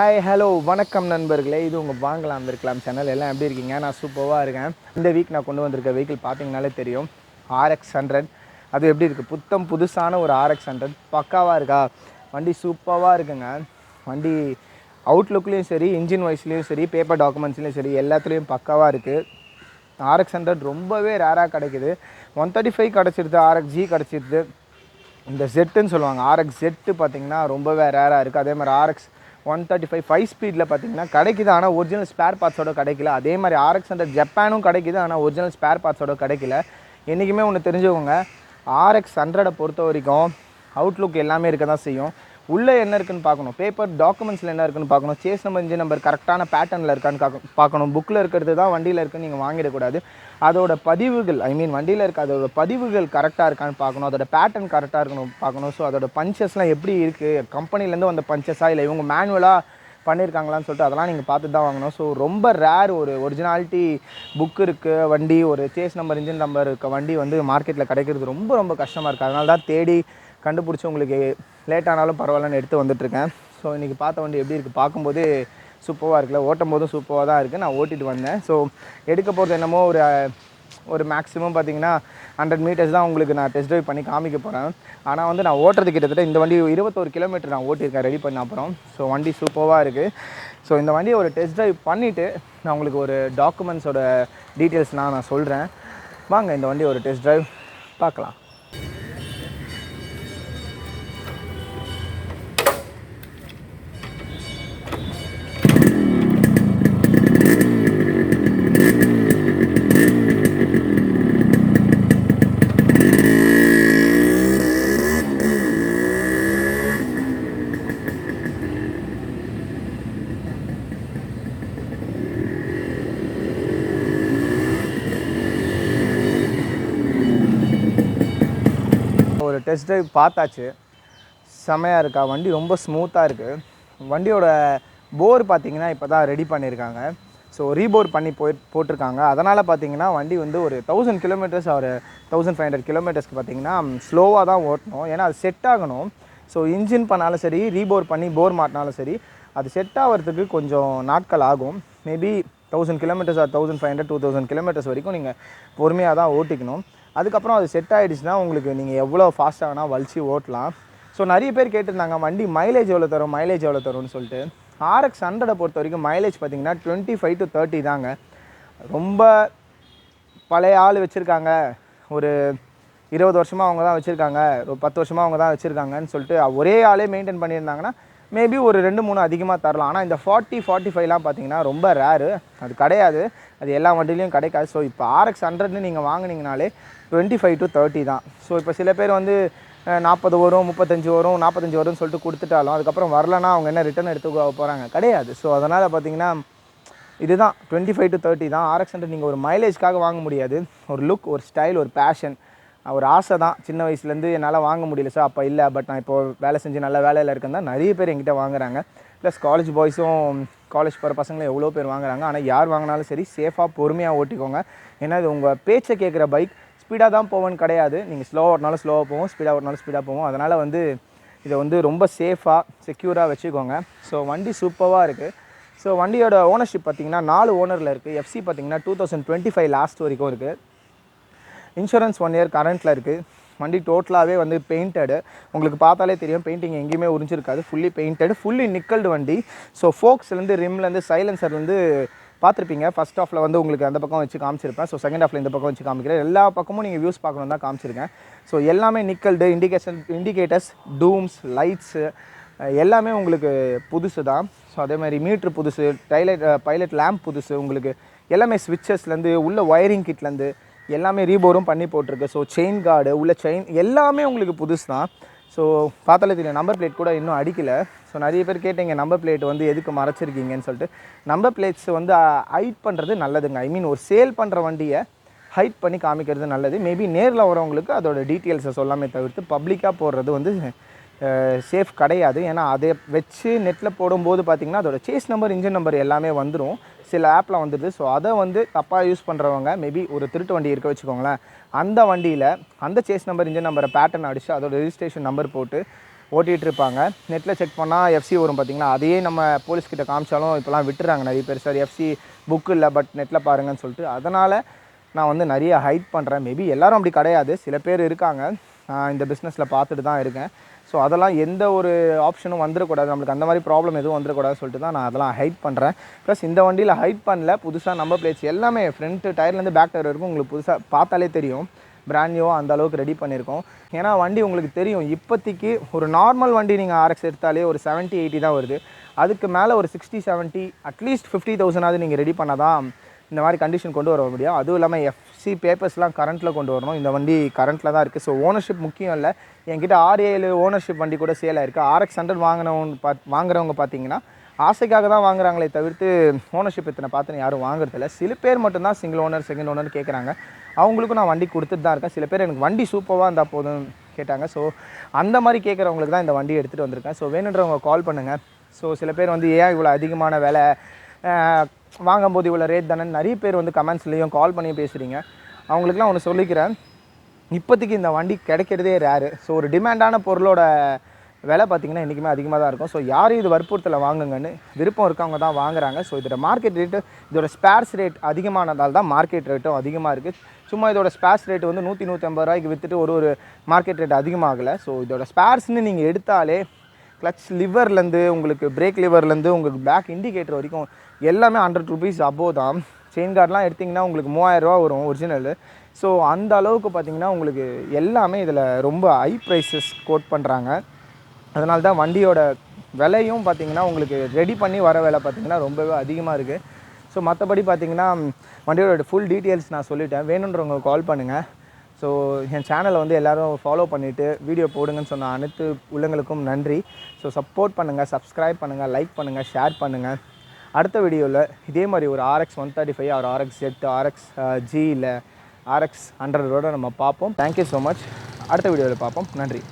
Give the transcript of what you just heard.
Hi hello வணக்கம் நண்பர்களே, இது உங்கள் வாங்கலாம் விற்கலாம் சேனல். எல்லாம் எப்படி இருக்கீங்க? நான் சூப்பராக இருக்கேன். இந்த வீக் நான் கொண்டு வந்திருக்க வெஹிக்கிள் பார்த்தீங்கனாலே தெரியும், Rx100. அது எப்படி இருக்குது? புத்தம் புதுசான ஒரு Rx100 பக்காவாக இருக்கா? வண்டி சூப்பராக இருக்குங்க. வண்டி அவுட்லுக்லேயும் சரி, இன்ஜின் வைஸ்லேயும் சரி, பேப்பர் டாக்குமெண்ட்ஸ்லேயும் சரி, எல்லாத்துலேயும் பக்காவாக இருக்குது. Rx100 ரொம்பவே ரேராக கிடைக்குது. 135 கிடச்சிருது, RXG கிடச்சிருது. இந்த ஜெட்டுன்னு சொல்லுவாங்க, RXZ பார்த்திங்கன்னா ரொம்பவே ரேராக இருக்குது. அதே மாதிரி RX135 5 ஸ்பீடில் பார்த்திங்கன்னா கிடைக்குது, ஆனால் ஒரிஜினல் ஸ்பேர் பார்ட்ஸோட கிடைக்கல. அதே மாதிரி RX100 ஜப்பானும் கிடைக்குது, ஆனால் ஒரிஜினல் ஸ்பேர் பார்ட்ஸோட கிடைக்கல. என்றைக்குமே ஒன்று தெரிஞ்சுக்கோங்க, Rx100 பொறுத்த வரைக்கும் அவுட்லுக் எல்லாமே இருக்க தான் செய்யும். உள்ளே என்ன இருக்குன்னு பார்க்கணும், பேப்பர் டாக்குமெண்ட்ஸில் என்ன இருக்குன்னு பார்க்கணும், சேஸ் நம்பர் இன்ஜின் நம்பர் கரெக்டான பேட்டர்னில் இருக்கான்னு பார்க்கணும். புக்கில் இருக்கிறது தான் வண்டியில் இருக்குன்னு நீங்கள் வாங்கிடக்கூடாது. அதோட பதிவுகள், வண்டியில் இருக்க அதோட பதிவுகள் கரெக்டாக இருக்கான்னு பார்க்கணும். அதோட பேட்டர்ன் கரெக்டாக இருக்கணும் பார்க்கணும். ஸோ அதோட பஞ்சஸ்லாம் எப்படி இருக்குது, கம்பெனிலேருந்து வந்த பஞ்சஸாக இல்லை இவங்க மேனுவலாக பண்ணியிருக்காங்களான்னு சொல்லிட்டு அதெல்லாம் நீங்கள் பார்த்து தான் வாங்கணும். ஸோ ரொம்ப ரேர். ஒரு ஒரிஜினாலிட்டி புக் இருக்குது வண்டி, ஒரு சேஸ் நம்பர் இன்ஜின் நம்பர் இருக்க வண்டி வந்து மார்க்கெட்டில் கிடைக்கிறது ரொம்ப ரொம்ப கஷ்டமாக இருக்குது. அதனால தான் தேடி கண்டுபிடிச்சி உங்களுக்கு லேட் ஆனாலும் பரவாயில்லன்னு எடுத்து வந்துட்டுருக்கேன். ஸோ இன்றைக்கி பார்த்த வண்டி எப்படி இருக்குது, பார்க்கும்போது சூப்பராக இருக்குல்ல, ஓட்டும் போதும் சூப்பராக தான் இருக்குது. நான் ஓட்டிகிட்டு வந்தேன். ஸோ எடுக்க போகிறது என்னமோ ஒரு மேக்ஸிமம் பார்த்திங்கன்னா 100 மீட்டர்ஸ் தான் உங்களுக்கு நான் டெஸ்ட் ட்ரைவ் பண்ணி காமிக்க போகிறேன். ஆனால் வந்து நான் ஓட்டுறது கிட்டத்தட்ட இந்த வண்டி 21 கிலோமீட்டர் நான் ஓட்டியிருக்கேன் ரெடி பண்ண அப்புறம். ஸோ வண்டி சூப்பராக இருக்குது. ஸோ இந்த வண்டியை ஒரு டெஸ்ட் ட்ரைவ் பண்ணிவிட்டு நான் உங்களுக்கு ஒரு டாக்குமெண்ட்ஸோட டீட்டெயில்ஸ்லாம் நான் சொல்கிறேன். வாங்க இந்த வண்டி ஒரு டெஸ்ட் ட்ரைவ் பார்க்கலாம். ஒரு டெஸ்ட் ட்ரைவ் பார்த்தாச்சு, செமையாக இருக்கா, வண்டி ரொம்ப ஸ்மூத்தாக இருக்குது. வண்டியோட போர் பார்த்திங்கன்னா இப்போ தான் ரெடி பண்ணியிருக்காங்க. ஸோ ரீபோர் பண்ணி போட்டிருக்காங்க. அதனால் பார்த்திங்கன்னா வண்டி வந்து ஒரு 1000 கிலோமீட்டர்ஸ் ஒரு 1500 கிலோமீட்டர்ஸ்க்கு பார்த்திங்கன்னா ஸ்லோவாக தான் ஓட்டணும். ஏன்னா அது செட் ஆகணும். ஸோ இன்ஜின் பண்ணாலும் சரி, ரீபோர் பண்ணி போர் மாட்டினாலும் சரி, அது செட் ஆகிறதுக்கு கொஞ்சம் நாட்கள் ஆகும். மேபி 1000 கிலோமீட்டர்ஸ் 1500 2000 கிலோமீட்டர்ஸ் வரைக்கும் நீங்கள் பொறுமையாக தான் ஓட்டிக்கணும். அதுக்கப்புறம் அது செட் ஆகிடுச்சுன்னா உங்களுக்கு நீங்கள் எவ்வளோ ஃபாஸ்ட்டாக வேணால் வலிச்சு ஓட்டலாம். ஸோ நிறைய பேர் கேட்டிருந்தாங்க வண்டி மைலேஜ் எவ்வளோ தரும்னு சொல்லிட்டு. Rx100 பொறுத்த வரைக்கும் மைலேஜ் பார்த்திங்கன்னா 25 to 30 தாங்க. ரொம்ப பழைய ஆள் வச்சுருக்காங்க, ஒரு 20 வருஷமாக அவங்க தான் வச்சுருக்காங்க, ஒரு 10 வருஷமாக அவங்க தான் வச்சுருக்காங்கன்னு சொல்லிட்டு ஒரே ஆளே மெயின்டைன் பண்ணியிருந்தாங்கன்னா மேபி ஒரு 2-3 அதிகமாக தரலாம். ஆனால் இந்த 40-45லாம் பார்த்திங்கன்னா ரொம்ப ரேரு, அது கிடையாது, அது எல்லா வண்டிலையும் கிடைக்காது. ஸோ இப்போ Rx100 நீங்கள் வாங்கினீங்கனாலே 25 to 30 தான். ஸோ இப்போ சில பேர் வந்து 40 வரும், 35 வரும், 45 வரும்னு சொல்லிட்டு கொடுத்துட்டாலும் அதுக்கப்புறம் வரலன்னா அவங்க என்ன ரிட்டன் எடுத்துக்க போகிறாங்க? கிடையாது. ஸோ அதனால் பார்த்திங்கன்னா இதுதான் 25 to 30 தான். Rx100 நீங்கள் ஒரு மைலேஜ்க்காக வாங்க முடியாது. ஒரு லுக், ஒரு ஸ்டைல், ஒரு பேஷன், ஒரு ஆசை தான். சின்ன வயசுலேருந்து என்னால் வாங்க முடியல சார், அப்போ இல்லை, பட் நான் இப்போது வேலை செஞ்சு நல்ல வேலையில் இருக்கேன் தான் நிறைய பேர் என்கிட்ட வாங்குறாங்க. ப்ளஸ் காலேஜ் பாய்ஸும், காலேஜ் போகிற பசங்களும் எவ்வளோ பேர் வாங்குறாங்க. ஆனால் யார் வாங்கினாலும் சரி சேஃபாக பொறுமையாக ஓட்டிக்கோங்க. ஏன்னா இது உங்கள் பேச்சை கேட்குற பைக். ஸ்பீடாக தான் போவேன்னு கிடையாது, நீங்கள் ஸ்லோவாக ஓட்டினாலும் ஸ்லோவாக போவோம், ஸ்பீடாக ஓட்டினாலும் ஸ்பீடாக போவோம். அதனால் வந்து இதை வந்து ரொம்ப சேஃபாக செக்யூராக வச்சுக்கோங்க. ஸோ வண்டி சூப்பராக இருக்குது. ஸோ வண்டியோட ஓனர்ஷிப் பார்த்திங்கன்னா 4 ஓனரில் இருக்குது. FC பார்த்திங்கன்னா 2025 லாஸ்ட் வரைக்கும் இருக்குது. இன்சூரன்ஸ் 1 இயர் கரண்ட்டில் இருக்குது. வண்டி டோட்டலாகவே வந்து பெயிண்டடு, உங்களுக்கு பார்த்தாலே தெரியும் பெயிண்டிங் எங்கேயுமே உறிஞ்சிருக்காது. ஃபுல்லி பெயிண்டடு, ஃபுல்லி நிக்கல்டு வண்டி. ஸோ ஃபோக்ஸ்லேருந்து, ரிம்லேருந்து, சைலன்சர்லேருந்து பார்த்துருப்பீங்க. ஃபஸ்ட் ஹாஃபில் வந்து உங்களுக்கு அந்த பக்கம் வச்சு காமிச்சிருப்பேன். ஸோ செகண்ட் ஹாஃபில் இந்த பக்கம் வச்சு காமிக்கிறேன். எல்லா பக்கமும் நீங்கள் வியூஸ் பார்க்கணும் தான் காமிச்சிருக்கேன். ஸோ எல்லாமே நிக்கல்டு. இண்டிகேட்டர்ஸ், டூம்ஸ், லைட்ஸு எல்லாமே உங்களுக்கு புதுசு தான். ஸோ அதே மாதிரி மீட்ரு புதுசு, பைலட் லேம்ப் புதுசு, உங்களுக்கு எல்லாமே ஸ்விட்சஸ்லேருந்து உள்ள ஒயரிங் கிட்லேருந்து எல்லாமே ரீபோரும் பண்ணி போட்டிருக்கு. ஸோ செயின் கார்டு, உள்ள செயின் எல்லாமே உங்களுக்கு புதுசு தான். ஸோ பார்த்தாலே தெரியும், நம்பர் பிளேட் கூட இன்னும் அடிக்கலை. ஸோ நிறைய பேர் கேட்டீங்க நம்பர் பிளேட் வந்து எதுக்கு மறைச்சிருக்கீங்கன்னு சொல்லிட்டு. நம்பர் பிளேட்ஸ் வந்து ஹைட் பண்ணுறது நல்லதுங்க. ஒரு சேல் பண்ணுற வண்டியை ஹைட் பண்ணி காமிக்கிறது நல்லது. மேபி நேரில் வரவங்களுக்கு அதோட டீட்டெயில்ஸை சொல்லாமே தவிர்த்து பப்ளிக்காக போடுறது வந்து சேஃப் கிடையாது. ஏன்னா அதை வச்சு நெட்டில் போடும்போது பார்த்திங்கன்னா அதோட சேஸ் நம்பர், இன்ஜின் நம்பர் எல்லாமே வந்துடும், சில ஆப்பில் வந்துடுது. ஸோ அதை வந்து தப்பாக யூஸ் பண்ணுறவங்க, மேபி ஒரு திருட்டு வண்டி இருக்க வச்சுக்கோங்களேன், அந்த வண்டியில் அந்த சேஸ் நம்பர், இன்ஜின் நம்பரை பேட்டர்ன் அடித்து அதோட ரெஜிஸ்ட்ரேஷன் நம்பர் போட்டு ஓட்டிகிட்டு இருப்பாங்க. நெட்டில் செக் பண்ணால் எஃப்சி வரும் பார்த்தீங்களா, அதையே நம்ம போலீஸ்கிட்ட காமிச்சாலும் இப்போலாம் விட்டுறாங்க நிறைய பேர். சார் எஃப்சி புக் இல்லை, பட் நெட்டில் பாருங்கன்னு சொல்லிட்டு. அதனால் நான் வந்து நிறைய ஹைட் பண்ணுறேன். மேபி எல்லோரும் அப்படி கிடையாது, சில பேர் இருக்காங்க. இந்த பிஸ்னஸில் பார்த்துட்டு தான் இருக்கேன். ஸோ அதெல்லாம் எந்த ஒரு ஆப்ஷனும் வந்துடக்கூடாது, நம்மளுக்கு அந்த மாதிரி ப்ராப்ளம் எதுவும் வந்துடக்கூடாதுன்னு சொல்லிட்டு தான் நான் அதெல்லாம் ஹைட் பண்ணுறேன். ப்ளஸ் இந்த வண்டியில் ஹைட் பண்ணல, புதுசாக நம்பர் பிளேட்ஸ் எல்லாமே ஃப்ரண்ட்டு டயர்லேருந்து பேக் டயர் வரைக்கும் உங்களுக்கு புதுசாக பார்த்தாலே தெரியும், பிராண்ட் நியூவாக அந்த அளவுக்கு ரெடி பண்ணியிருக்கோம். ஏன்னா வண்டி உங்களுக்கு தெரியும், இப்போதைக்கு ஒரு நார்மல் வண்டி நீங்கள் RX எடுத்தாலே ஒரு 70-80 தான் வருது. அதுக்கு மேலே ஒரு 60-70 அட்லீஸ்ட் 50,000 நீங்கள் ரெடி பண்ணால் தான் இந்த மாதிரி கண்டிஷன் கொண்டு வர முடியும். அதுவும் இல்லாமல் எஃப்சி பேப்பர்ஸ்லாம் கரண்ட்டில் கொண்டு வரணும். இந்த வண்டி கரண்ட்டில் தான் இருக்குது. ஸோ ஓனர்ஷிப் முக்கியம் இல்லை. என்கிட்ட 6-7 ஓனர்ஷிப் வண்டி கூட சேல் ஆயிருக்கு. RX100 வாங்குறவங்க பார்த்தீங்கன்னா ஆசைக்காக தான் வாங்குறாங்களே தவிர்த்து ஓனர்ஷிப் இத்தனை பார்த்துன்னு யாரும் வாங்குறதில்ல. சில பேர் மட்டும்தான் சிங்கிள் ஓனர் செகண்ட் ஓனர் கேட்குறாங்க. அவங்களுக்கும் நான் வண்டி கொடுத்துட்டு தான் இருக்கேன். சில பேர் எனக்கு வண்டி சூப்பராக இருந்தால் போதும் கேட்டாங்க. ஸோ அந்த மாதிரி கேட்குறவங்களுக்கு தான் இந்த வண்டி எடுத்துகிட்டு வந்திருக்கேன். ஸோ வேணுன்றவங்க கால் பண்ணுங்கள். ஸோ சில பேர் வந்து ஏன் இவ்வளோ அதிகமான விலை வாங்கும்போது இவ்வளோ ரேட் தானே நிறைய பேர் வந்து கமெண்ட்ஸ்லேயும் கால் பண்ணி பேசுகிறீங்க. அவங்களுக்குலாம் ஒன்று சொல்லிக்கிறேன், இப்போதைக்கு இந்த வண்டி கிடைக்கிறதே ரேரு. ஸோ ஒரு டிமாண்டான பொருளோட விலை பார்த்திங்கன்னா என்றைக்குமே அதிகமாக தான் இருக்கும். ஸோ யாரும் இது வற்புறுத்தலை வாங்குங்கன்னு, விருப்பம் இருக்கவங்க தான் வாங்குறாங்க. ஸோ இதோட மார்க்கெட் ரேட்டு, இதோட ஸ்பேர்ஸ் ரேட் அதிகமானதால் தான் மார்க்கெட் ரேட்டும் அதிகமாக இருக்குது. சும்மா இதோட ஸ்பேர்ஸ் ரேட் வந்து 100-150 ரூபாய்க்கு விற்றுட்டு ஒரு மார்க்கெட் ரேட் அதிகமாகலை. ஸோ இதோட ஸ்பேர்ஸ்ன்னு நீங்கள் எடுத்தாலே கிளச் லிவர்லேருந்து உங்களுக்கு பிரேக் லிவர்லேருந்து உங்களுக்கு பேக் இண்டிகேட்டர் வரைக்கும் எல்லாமே 100 rupees அபோவ் தான். செயின் கார்டெலாம் எடுத்திங்கன்னா உங்களுக்கு 3000 ரூபா வரும் ஒரிஜினலு. ஸோ அந்த அளவுக்கு பார்த்திங்கன்னா உங்களுக்கு எல்லாமே இதில் ரொம்ப ஹை ப்ரைஸஸ் கோட் பண்ணுறாங்க. அதனால தான் வண்டியோட விலையும் பார்த்திங்கன்னா உங்களுக்கு ரெடி பண்ணி வர விலை பார்த்திங்கன்னா ரொம்பவே அதிகமாக இருக்குது. ஸோ மற்றபடி பார்த்திங்கன்னா வண்டியோட ஃபுல் டீட்டெயில்ஸ் நான் சொல்லிட்டேன். வேணுன்றவங்க கால் பண்ணுங்கள். ஸோ என் சேனலை வந்து எல்லோரும் ஃபாலோ பண்ணிவிட்டு வீடியோ போடுங்கன்னு சொன்ன அனைத்து உள்ளங்களுக்கும் நன்றி. ஸோ சப்போர்ட் பண்ணுங்கள், சப்ஸ்கிரைப் பண்ணுங்கள், லைக் பண்ணுங்கள், ஷேர் பண்ணுங்கள். அடுத்த வீடியோவில் இதே மாதிரி ஒரு RX135 ஒரு RXZ, RXG இல்லை RX100 நம்ம பார்ப்போம். Thank you so much. அடுத்த வீடியோவில் பார்ப்போம். நன்றி.